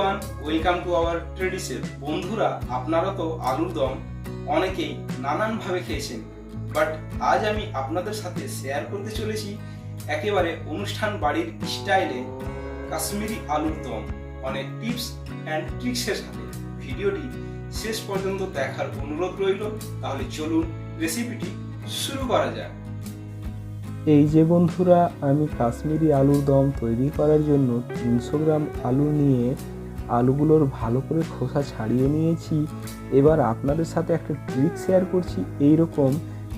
Everyone, welcome to our ট্রেডিশেফ। বন্ধুরা, আপনারা তো আলুর দম অনেকেই নানানভাবে খেয়েছেন, বাট আজ আমি আপনাদের সাথে শেয়ার করতে চলেছি একেবারে অনুষ্ঠান বাড়ির স্টাইলে কাশ্মীরি আলুর দম, অনেক টিপস অ্যান্ড ট্রিক্সের সাথে। ভিডিওটি শেষ পর্যন্ত দেখার অনুরোধ রইল। তাহলে চলুন রেসিপিটি শুরু করা যাক। এই যে বন্ধুরা, আমি কাশ্মীরি আলুর দম তৈরি করার জন্য 300 গ্রাম আলু নিয়ে আলুগুলোর ভালো করে খোসা ছাড়িয়ে নিয়েছি। এবার আপনাদের সাথে একটা ট্রিক শেয়ার করছি। এই রকম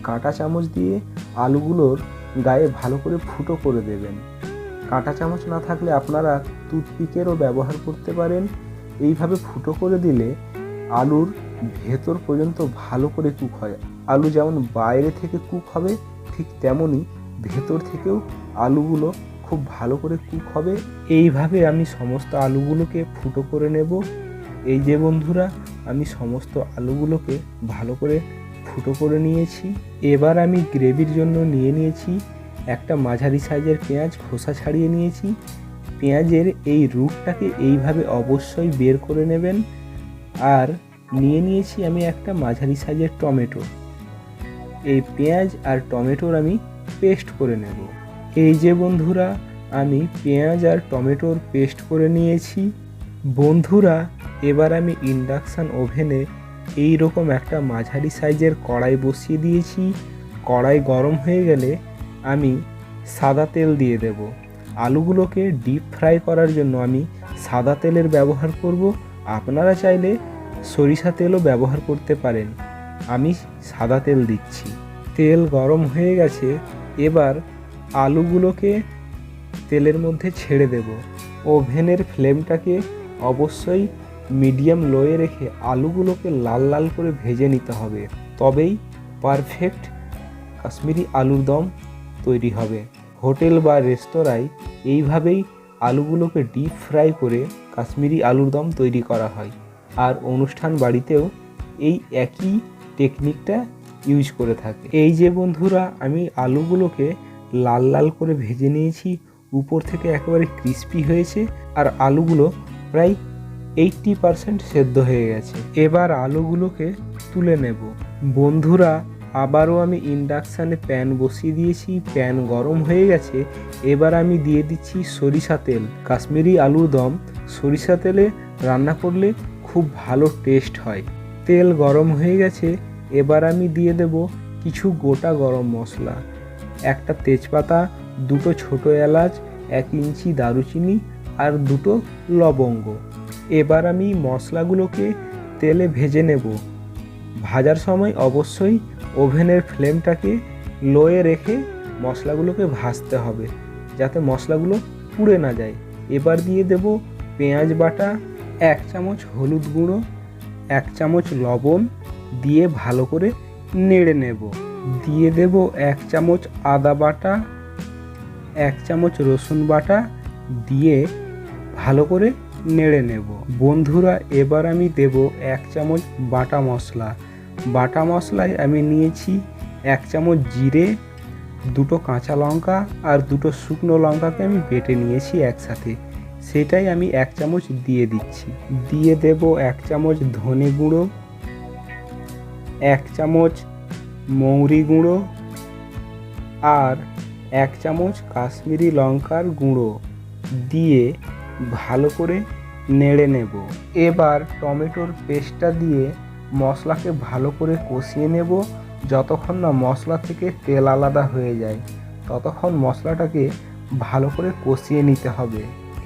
কাঁটা চামচ দিয়ে আলুগুলোর গায়ে ভালো করে ফুটো করে দেবেন। কাঁটা চামচ না থাকলে আপনারা টুথপিকেরও ব্যবহার করতে পারেন। এইভাবে ফুটো করে দিলে আলুর ভেতর পর্যন্ত ভালো করে কুক হয়। আলু যেমন বাইরে থেকে কুক হবে, ঠিক তেমনই ভেতর থেকেও আলুগুলো খুব ভালো করে কুক হবে। এইভাবে আমি সমস্ত আলুগুলোকে ফুটো করে নেব। এই যে বন্ধুরা, আমি সমস্ত আলুগুলোকে ভালো করে ফুটো করে নিয়েছি। এবার আমি গ্রেভির জন্য নিয়ে নিয়েছি একটা মাঝারি সাইজের পেঁয়াজ, খোসা ছাড়িয়ে নিয়েছি। পেঁয়াজের এই রুটটাকে এইভাবে অবশ্যই বের করে নেবেন। আর নিয়ে নিয়েছি আমি একটা মাঝারি সাইজের টমেটো। এই পেঁয়াজ আর টমেটোর আমি পেস্ট করে নেব। এই যে বন্ধুরা, আমি পেঁয়াজ আর টমেটোর পেস্ট করে নিয়েছি। বন্ধুরা, এবার আমি ইন্ডাকশান ওভেনে এই রকম একটা মাঝারি সাইজের কড়াই বসিয়ে দিয়েছি। কড়াই গরম হয়ে গেলে আমি সাদা তেল দিয়ে দেব। আলুগুলোকে ডিপ ফ্রাই করার জন্য আমি সাদা তেলের ব্যবহার করব। আপনারা চাইলে সরিষা তেলও ব্যবহার করতে পারেন। আমি সাদা তেল দিচ্ছি। তেল গরম হয়ে গেছে। এবার আলুগুলোকে তেলের মধ্যে ছেড়ে দেব। ওভেনের ফ্লেমটাকে অবশ্যই মিডিয়াম লোয়ে রেখে আলুগুলোকে লাল লাল করে ভেজে নিতে হবে। তবেই পারফেক্ট কাশ্মীরি আলুর দম তৈরি হবে। হোটেল বা রেস্তোরাঁয় এইভাবেই আলুগুলোকে ডিপ ফ্রাই করে কাশ্মীরি আলুর দম তৈরি করা হয়। আর অনুষ্ঠান বাড়িতেও এই একই টেকনিকটা ইউজ করে থাকে। এই যে বন্ধুরা, আমি আলুগুলোকে লাল লাল করে ভেজে নিয়েছি। উপর থেকে একেবারে ক্রিস্পি হয়েছে আর আলুগুলো প্রায় 80% সেদ্ধ হয়ে গেছে। এবার আলুগুলোকে তুলে নেব। বন্ধুরা, আবারও আমি ইন্ডাকশানে প্যান বসিয়ে দিয়েছি। প্যান গরম হয়ে গেছে। এবার আমি দিয়ে দিচ্ছি সরিষা তেল। কাশ্মীরি আলুর দম সরিষা তেলে রান্না করলে খুব ভালো টেস্ট হয়। তেল গরম হয়ে গেছে। এবার আমি দিয়ে দেব কিছু গোটা গরম মশলা, একটা তেজপাতা, দুটো ছোটো এলাচ, 1 ইঞ্চি দারুচিনি আর দুটো লবঙ্গ। এবার আমি মশলাগুলোকে তেলে ভেজে নেব। ভাজার সময় অবশ্যই ওভেনের ফ্লেমটাকে লোয়ে রেখে মশলাগুলোকে ভাজতে হবে, যাতে মশলাগুলো পুড়ে না যায়। এবার দিয়ে দেব পেঁয়াজ বাটা, 1 চামচ হলুদ গুঁড়ো, 1 চামচ লবণ দিয়ে ভালো করে নেড়ে নেব। দিয়ে দেব 1 চামচ আদা বাটা, 1 চামচ রসুন বাটা দিয়ে ভালো করে নেড়ে নেব। বন্ধুরা, এবার আমি দেব 1 চামচ বাটা মশলা। বাটা মশলায় আমি নিয়েছি 1 চামচ জিরে, দুটো কাঁচা লঙ্কা আর দুটো শুকনো লঙ্কাকে আমি বেটে নিয়েছি একসাথে, সেটাই আমি 1 চামচ দিয়ে দিচ্ছি। দিয়ে দেব 1 চামচ ধনে গুঁড়ো, 1 চামচ মৌরি গুঁড়ো আর 1 চামচ কাশ্মীরি লঙ্কার গুঁড়ো দিয়ে ভালো করে নেড়ে নেব। এবার টমেটোর পেস্টটা দিয়ে মশলাকে ভালো করে কষিয়ে নেব। যতক্ষণ না মশলা থেকে তেল আলাদা হয়ে যায়, ততক্ষণ মশলাটাকে ভালো করে কষিয়ে নিতে হবে।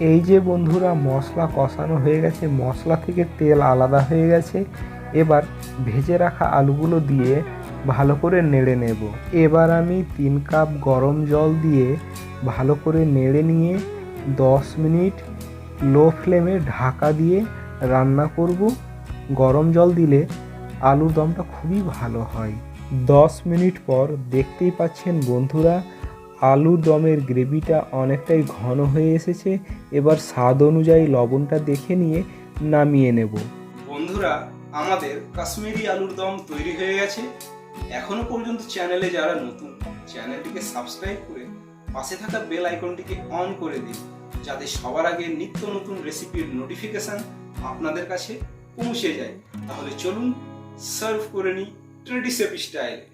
এই যে বন্ধুরা, মশলা কষানো হয়ে গেছে, মশলা থেকে তেল আলাদা হয়ে গেছে। এবার ভেজে রাখা আলুগুলো দিয়ে ভালো করে নেড়ে নেব। এবার আমি 3 কাপ গরম জল দিয়ে ভালো করে নেড়ে নিয়ে 10 মিনিট লো ফ্লেমে ঢাকা দিয়ে রান্না করব। গরম জল দিলে আলুর দমটা খুবই ভালো হয়। 10 মিনিট পর দেখতেই পাচ্ছেন বন্ধুরা, আলুর দমের গ্রেভিটা অনেকটাই ঘন হয়ে এসেছে। এবার স্বাদ অনুযায়ী লবণটা দেখে নিয়ে নামিয়ে নেব। বন্ধুরা, আমাদের কাশ্মীরি আলুর দম তৈরি হয়ে গেছে। এখনো পর্যন্ত চ্যানেলে যারা নতুন, চ্যানেলটিকে সাবস্ক্রাইব করে পাশে থাকা বেল আইকনটিকে অন করে দিন, যাতে সবার আগে নিত্য নতুন রেসিপির নোটিফিকেশন আপনাদের কাছে পৌঁছে যায়। তাহলে চলুন সার্ভ করে নিই ট্রেডিশেফ স্টাইলে।